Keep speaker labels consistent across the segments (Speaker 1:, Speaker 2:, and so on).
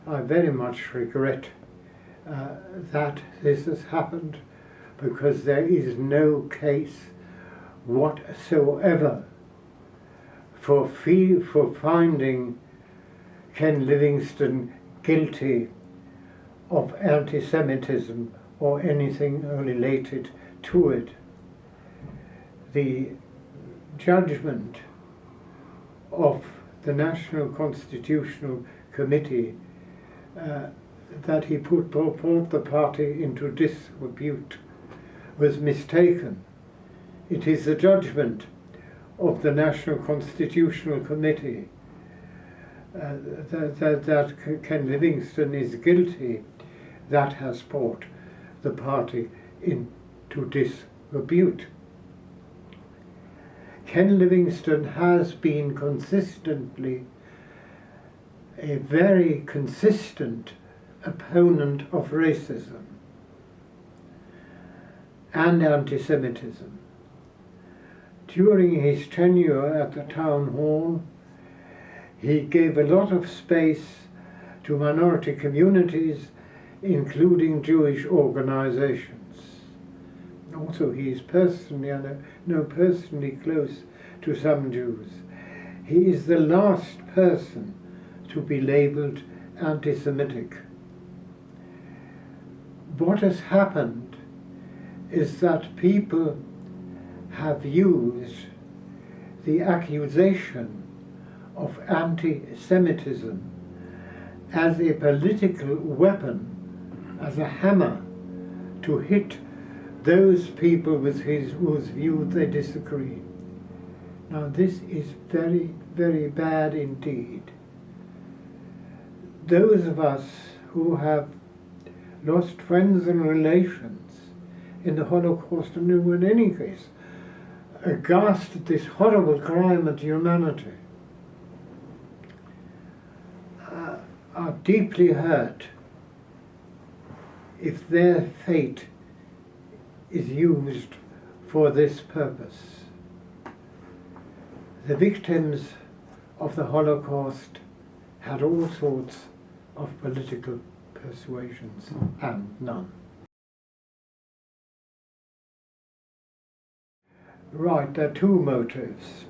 Speaker 1: I very much regret that this has happened, because there is no case whatsoever for finding Ken Livingstone guilty of anti-Semitism or anything related to it. The judgment of the National Constitutional Committee that he brought the party into disrepute was mistaken. It is the judgment of the National Constitutional Committee that Ken Livingstone is guilty that has brought the party into disrepute. Ken Livingstone has been consistently a very consistent opponent of racism and anti-Semitism. During his tenure at the town hall, he gave a lot of space to minority communities, including Jewish organizations. Also, he is personally, I know personally close to some Jews. He is the last person to be labeled anti-Semitic. What has happened is that people have used the accusation of anti-Semitism as a political weapon, as a hammer, to hit those people with whose view they disagree. Now this is very, very bad indeed. Those of us who have lost friends and relations in the Holocaust, and who in any case aghast at this horrible crime at humanity, are deeply hurt if their fate is used for this purpose. The victims of the Holocaust had all sorts of political persuasions and none. Right, there are two motives.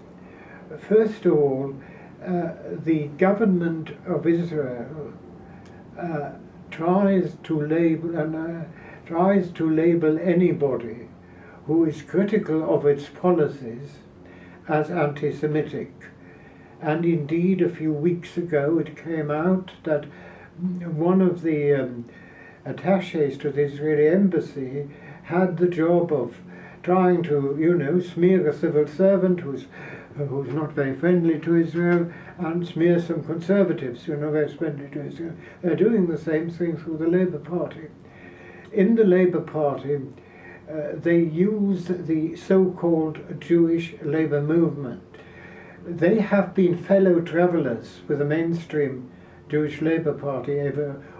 Speaker 1: First of all, the government of Israel tries to label anybody who is critical of its policies as anti-Semitic. And indeed, a few weeks ago it came out that one of the attachés to the Israeli embassy had the job of trying to, smear a civil servant who's not very friendly to Israel, and smear some conservatives who are not very friendly to Israel. They're doing the same thing through the Labour Party. In the Labour Party, they use the so-called Jewish Labour movement. They have been fellow travellers with the mainstream Jewish Labour Party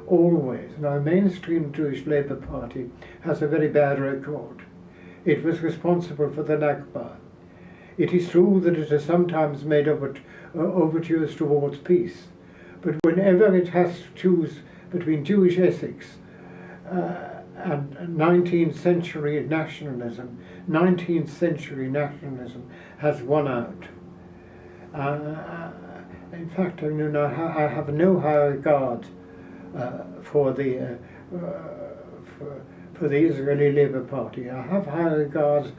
Speaker 1: always. Now, the mainstream Jewish Labour Party has a very bad record. It was responsible for the Nakba. It is true that it has sometimes made overtures towards peace, but whenever it has to choose between Jewish ethics and 19th century nationalism, 19th century nationalism has won out. In fact, I have no high regard for the Israeli Labour Party. I have high regard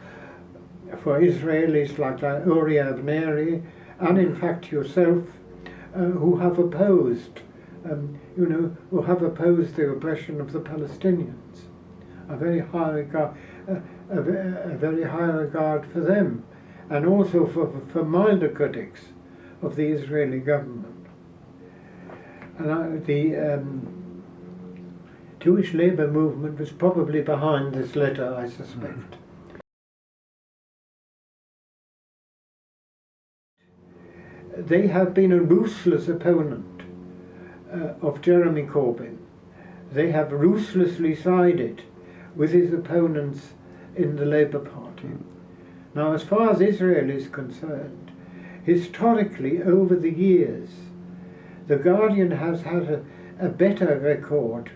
Speaker 1: for Israelis like Uri Avneri, and in fact yourself, who have opposed, the oppression of the Palestinians. A very high regard for them, and also for milder critics of the Israeli government. And the Jewish Labour movement was probably behind this letter, I suspect. They have been a ruthless opponent of Jeremy Corbyn. They have ruthlessly sided with his opponents in the Labour Party. Now, as far as Israel is concerned, historically, over the years, The Guardian has had a better record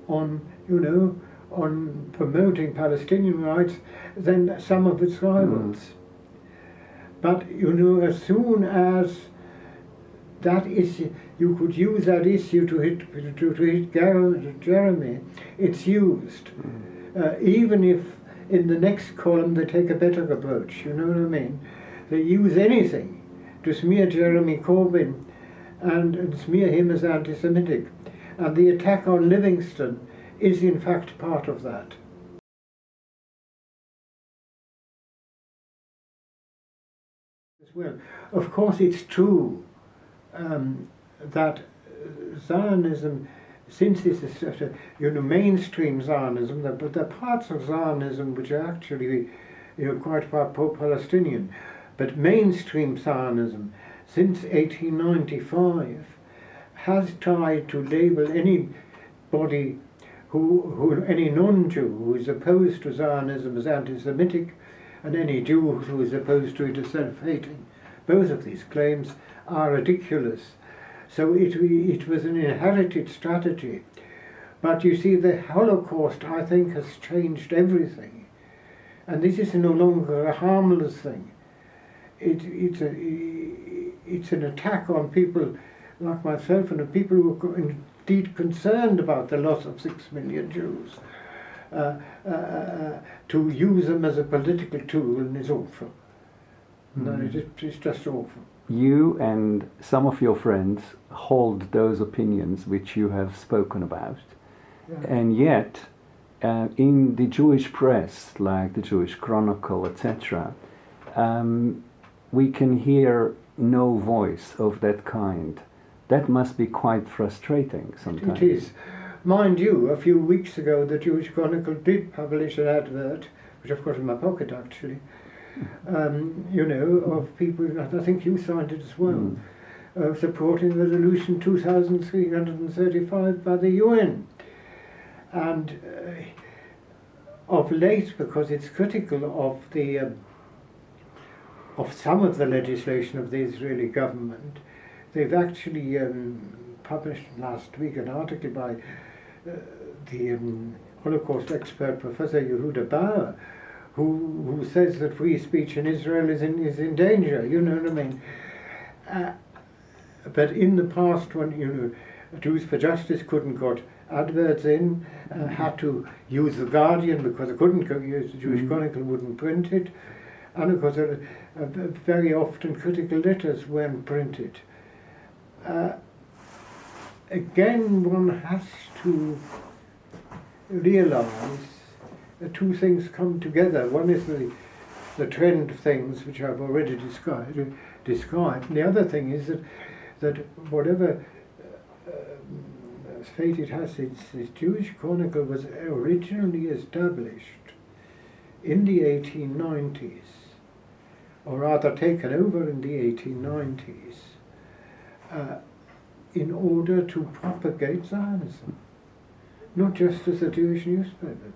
Speaker 1: on, you know, on promoting Palestinian rights than some of its rivals. But, you know, as soon as that issue, you could use that issue to hit Jeremy, it's used. Even if in the next column they take a better approach, you know what I mean? They use anything to smear Jeremy Corbyn and smear him as anti-Semitic. And the attack on Livingstone is in fact part of that. As well, of course it's true that Zionism, since this is such a, you know, mainstream Zionism, but there are parts of Zionism which are actually, you know, quite pro-Palestinian, but mainstream Zionism since 1895 has tried to label anybody any non-Jew who is opposed to Zionism as anti-Semitic, and any Jew who is opposed to it as self-hating. Both of these claims are ridiculous. So it was an inherited strategy. But you see, the Holocaust, I think, has changed everything. And this is no longer a harmless thing. It's an attack on people like myself and the people who are indeed concerned about the loss of 6 million Jews. To use them as a political tool is awful. No, it's just awful.
Speaker 2: You and some of your friends hold those opinions which you have spoken about, and yet in the Jewish press, like the Jewish Chronicle, etc., we can hear no voice of that kind. That must be quite frustrating sometimes.
Speaker 1: It is. Mind you, a few weeks ago the Jewish Chronicle did publish an advert, which I've got in my pocket actually, you know, of people, I think you signed it as well, supporting Resolution 2335 by the UN. And of late, because it's critical of the of some of the legislation of the Israeli government, they've actually published last week an article by the Holocaust expert Professor Yehuda Bauer, who says that free speech in Israel is in danger, you know what I mean? But in the past, when, you know, Jews for Justice couldn't got adverts in, had to use The Guardian because they couldn't use the Jewish Chronicle, wouldn't print it, and of course very often critical letters weren't printed. Again, one has to realize that two things come together. One is the trend of things which I've already described, and the other thing is that whatever fate it has, its Jewish Chronicle was originally established in the 1890s, or rather taken over in the 1890s, in order to propagate Zionism, not just as a Jewish newspaper.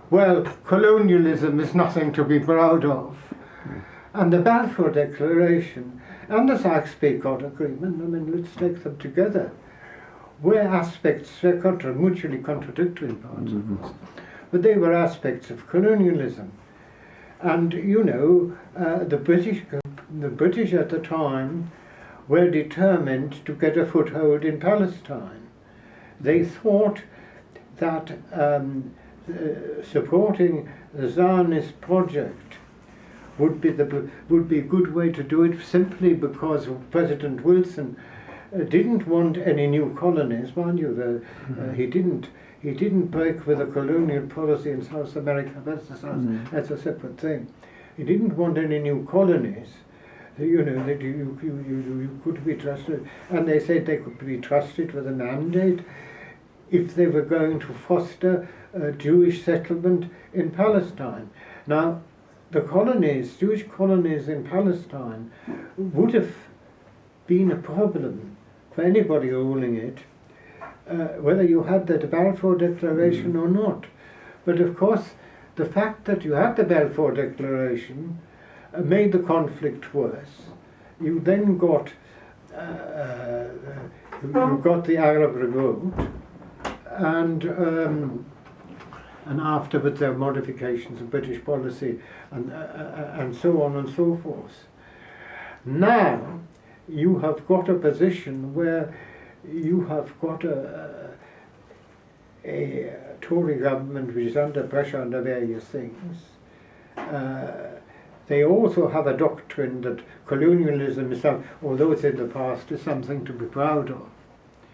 Speaker 1: Well, colonialism is nothing to be proud of. And the Balfour Declaration and the Sykes-Picot Agreement, I mean, let's take them together, were aspects, they're mutually contradictory in parts, of course, but they were aspects of colonialism. And, you know, the British at the time were determined to get a foothold in Palestine. They thought that supporting the Zionist project would be a good way to do it, simply because President Wilson didn't want any new colonies, mind you. He didn't break with a colonial policy in South America. That's a separate thing. He didn't want any new colonies. You know, that you could be trusted, and they said they could be trusted with a mandate if they were going to foster a Jewish settlement in Palestine. Now, the colonies, Jewish colonies in Palestine, would have been a problem for anybody ruling it, whether you had the Balfour Declaration or not. But of course, the fact that you had the Balfour Declaration made the conflict worse. You then got you got the Arab Revolt, and afterwards there were modifications of British policy, and so on and so forth. Now you have got a position where you have got a Tory government which is under pressure under various things. They also have a doctrine that colonialism is, although it's in the past, is something to be proud of.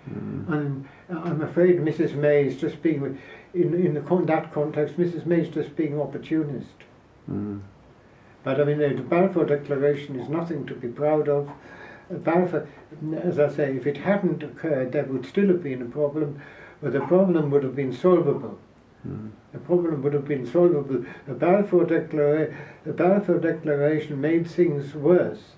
Speaker 1: And I'm afraid Mrs. May is just being, in that context, Mrs. May is just being opportunist. But I mean, the Balfour Declaration is nothing to be proud of. Balfour, as I say, if it hadn't occurred, there would still have been a problem, but the problem would have been solvable. The problem would have been solvable. The Balfour Declaration made things worse.